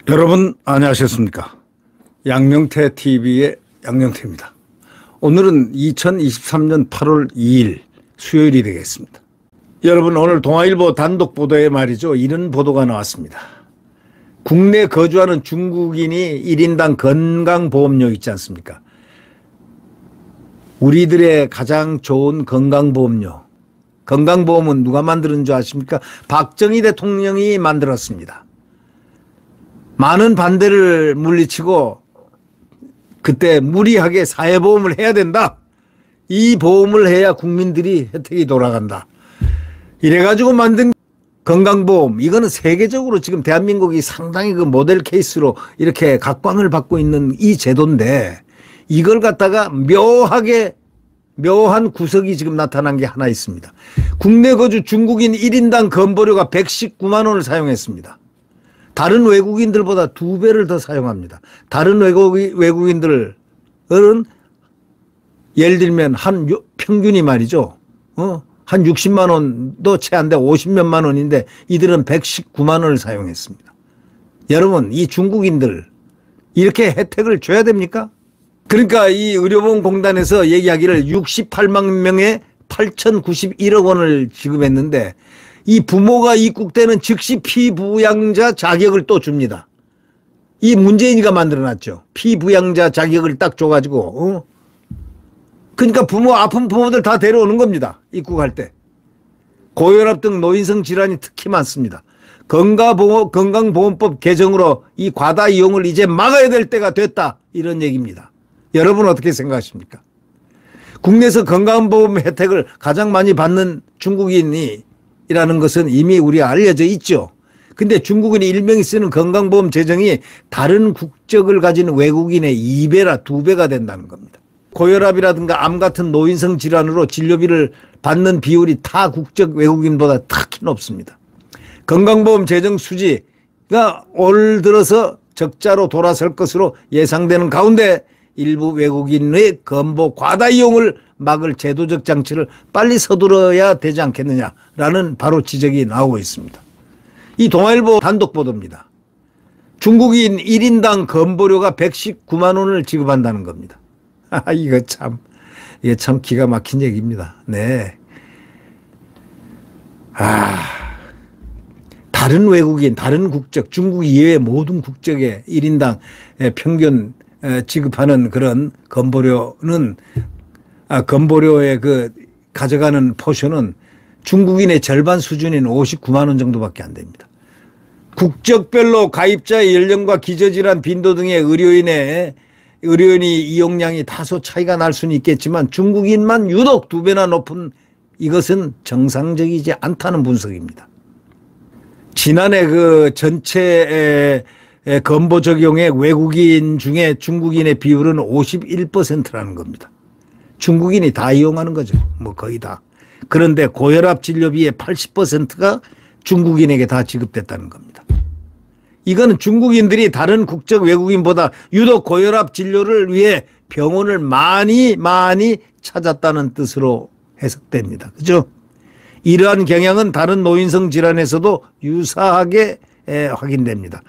여러분 안녕하셨습니까? 양명태 TV의 양명태입니다. 오늘은 2023년 8월 2일 수요일이 되겠습니다. 여러분 오늘 동아일보 단독 보도에 말이죠. 이런 보도가 나왔습니다. 국내 거주하는 중국인이 1인당 건강보험료 있지 않습니까? 우리들의 가장 좋은 건강보험료. 건강보험은 누가 만드는 줄 아십니까? 박정희 대통령이 만들었습니다. 많은 반대를 물리치고 그때 무리하게 사회보험을 해야 된다. 이 보험을 해야 국민들이 혜택이 돌아간다. 이래가지고 만든 건강보험, 이거는 세계적으로 지금 대한민국이 상당히 그 모델 케이스로 이렇게 각광을 받고 있는 이 제도인데, 이걸 갖다가 묘한 구석이 지금 나타난 게 하나 있습니다. 국내 거주 중국인 1인당 건보료가 119만 원을 사용했습니다. 다른 외국인들보다 2배를 더 사용합니다. 다른 외국인들은 예를 들면 평균이 말이죠. 한 60만 원도 채 안 돼 50몇만 원인데 이들은 119만 원을 사용했습니다. 여러분 이 중국인들 이렇게 혜택을 줘야 됩니까? 그러니까 이 의료보험공단에서 얘기하기를 68만 명에 8,091억 원을 지급했는데 이 부모가 입국되는 즉시 피부양자 자격을 또 줍니다. 이 문재인이가 만들어놨죠. 피부양자 자격을 딱 줘가지고 그러니까 아픈 부모들 다 데려오는 겁니다. 입국할 때. 고혈압 등 노인성 질환이 특히 많습니다. 건강보험법 개정으로 이 과다 이용을 이제 막아야 될 때가 됐다. 이런 얘기입니다. 여러분 어떻게 생각하십니까? 국내에서 건강보험 혜택을 가장 많이 받는 중국인이라는 것은 이미 우리가 알려져 있죠. 근데 중국인이 일명이 쓰는 건강보험 재정이 다른 국적을 가진 외국인의 2배라 2배가 된다는 겁니다. 고혈압이라든가 암 같은 노인성 질환으로 진료비를 받는 비율이 타 국적 외국인보다 특히 높습니다. 건강보험 재정 수지가 올 들어서 적자로 돌아설 것으로 예상되는 가운데 일부 외국인의 건보 과다 이용을 막을 제도적 장치를 빨리 서둘러야 되지 않겠느냐라는 바로 지적이 나오고 있습니다. 이 동아일보 단독 보도입니다. 중국인 1인당 건보료가 119만 원을 지급한다는 겁니다. 이게 참 기가 막힌 얘기입니다. 네. 다른 외국인, 다른 국적, 중국 이외의 모든 국적의 1인당 평균 지급하는 그런 건보료는, 건보료의 가져가는 포션은 중국인의 절반 수준인 59만 원 정도밖에 안 됩니다. 국적별로 가입자의 연령과 기저질환 빈도 등의 의료인이 이용량이 다소 차이가 날 수는 있겠지만 중국인만 유독 2배나 높은 이것은 정상적이지 않다는 분석입니다. 지난해 전체 건보 적용의 외국인 중에 중국인의 비율은 51%라는 겁니다. 중국인이 다 이용하는 거죠. 거의 다. 그런데 고혈압 진료비의 80%가 중국인에게 다 지급됐다는 겁니다. 이거는 중국인들이 다른 국적 외국인보다 유독 고혈압 진료를 위해 병원을 많이 찾았다는 뜻으로 해석됩니다. 그죠? 이러한 경향은 다른 노인성 질환에서도 유사하게 확인됩니다.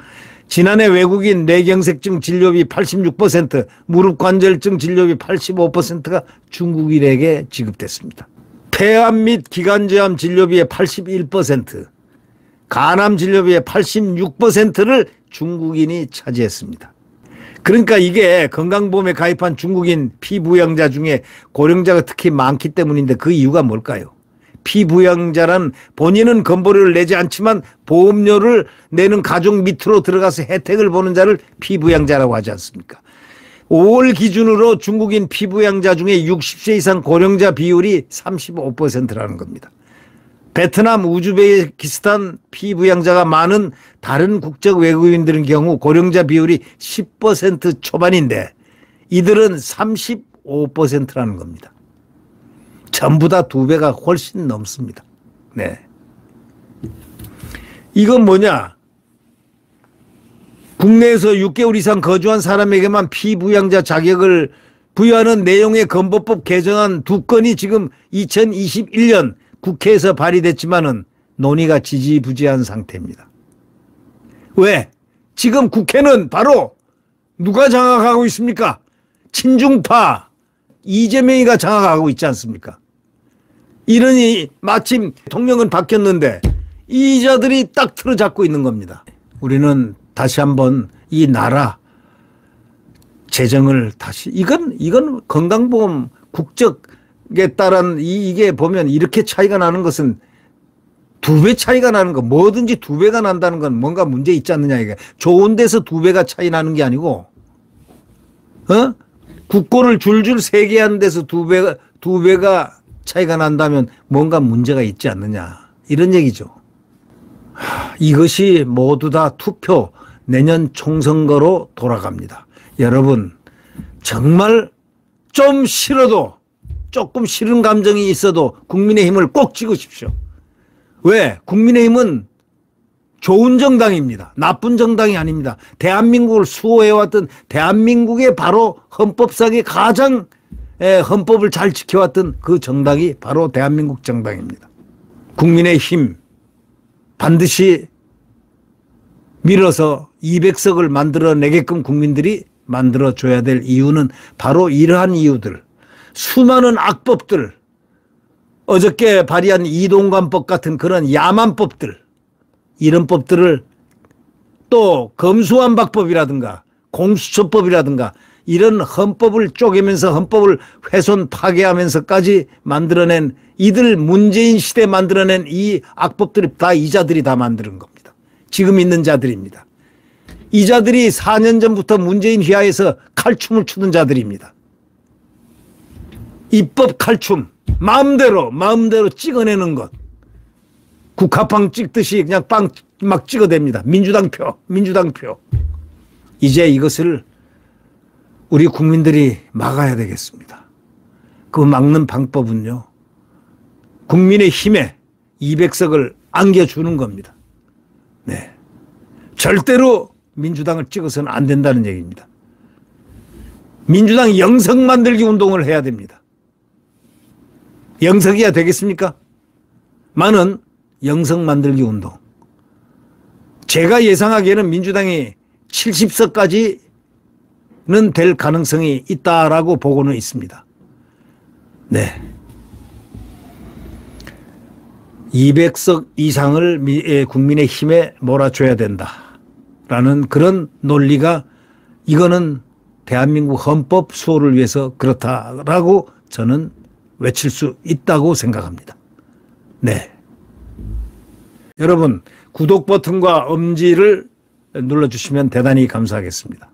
지난해 외국인 뇌경색증 진료비 86%, 무릎관절증 진료비 85%가 중국인에게 지급됐습니다. 폐암 및 기관지암 진료비의 81%, 간암 진료비의 86%를 중국인이 차지했습니다. 그러니까 이게 건강보험에 가입한 중국인 피부양자 중에 고령자가 특히 많기 때문인데 그 이유가 뭘까요? 피부양자란 본인은 건보료를 내지 않지만 보험료를 내는 가족 밑으로 들어가서 혜택을 보는 자를 피부양자라고 하지 않습니까? 5월 기준으로 중국인 피부양자 중에 60세 이상 고령자 비율이 35%라는 겁니다. 베트남, 우즈베키스탄 피부양자가 많은 다른 국적 외국인들의 경우 고령자 비율이 10% 초반인데 이들은 35%라는 겁니다. 전부 다 2배가 훨씬 넘습니다. 네. 이건 뭐냐? 국내에서 6개월 이상 거주한 사람에게만 피부양자 자격을 부여하는 내용의 건보법 개정안 2건이 지금 2021년 국회에서 발의됐지만은 논의가 지지부지한 상태입니다. 왜? 지금 국회는 바로 누가 장악하고 있습니까? 친중파 이재명이가 장악하고 있지 않습니까? 이러니 마침 대통령은 바뀌었는데 이자들이 딱 틀어잡고 있는 겁니다. 우리는 다시 한번 이 나라 재정을 다시 이건 건강보험 국적에 따른 이게 보면 이렇게 차이가 나는 것은 2배 차이가 나는 거, 뭐든지 2배가 난다는 건 뭔가 문제 있지 않느냐 이게. 좋은 데서 2배가 차이 나는 게 아니고 국고를 줄줄 3개 하는 데서 2배가 차이가 난다면 뭔가 문제가 있지 않느냐 이런 얘기죠. 이것이 모두 다 투표 내년 총선거로 돌아갑니다. 여러분 정말 좀 싫어도 조금 싫은 감정이 있어도 국민의힘을 꼭 찍으십시오. 왜? 국민의힘은 좋은 정당입니다. 나쁜 정당이 아닙니다. 대한민국을 수호해왔던 대한민국의 바로 헌법상의 가장 헌법을 잘 지켜왔던 그 정당이 바로 대한민국 정당입니다. 국민의힘 반드시 밀어서 200석을 만들어내게끔 국민들이 만들어줘야 될 이유는 바로 이러한 이유들. 수많은 악법들, 어저께 발의한 이동관법 같은 그런 야만법들, 이런 법들을 또 검수완박법이라든가 공수처법이라든가 이런 헌법을 쪼개면서 헌법을 훼손 파괴하면서까지 만들어낸 이들 문재인 시대 만들어낸 이 악법들이 다 이자들이 다 만드는 겁니다. 지금 있는 자들입니다. 이 자들이 4년 전부터 문재인 휘하에서 칼춤을 추는 자들입니다. 입법 칼춤 마음대로 찍어내는 것. 국화빵 찍듯이 그냥 빵 막 찍어댑니다. 민주당 표. 이제 이것을 우리 국민들이 막아야 되겠습니다. 그 막는 방법은요. 국민의힘에 200석을 안겨주는 겁니다. 네. 절대로 민주당을 찍어서는 안 된다는 얘기입니다. 민주당 영석 만들기 운동을 해야 됩니다. 영석이야 되겠습니까? 많은 영석 만들기 운동. 제가 예상하기에는 민주당이 70석까지는 될 가능성이 있다라고 보고는 있습니다. 네. 200석 이상을 국민의힘에 몰아줘야 된다라는 그런 논리가 이거는 대한민국 헌법 수호를 위해서 그렇다라고 저는 외칠 수 있다고 생각합니다. 네. 여러분 구독 버튼과 엄지를 눌러주시면 대단히 감사하겠습니다.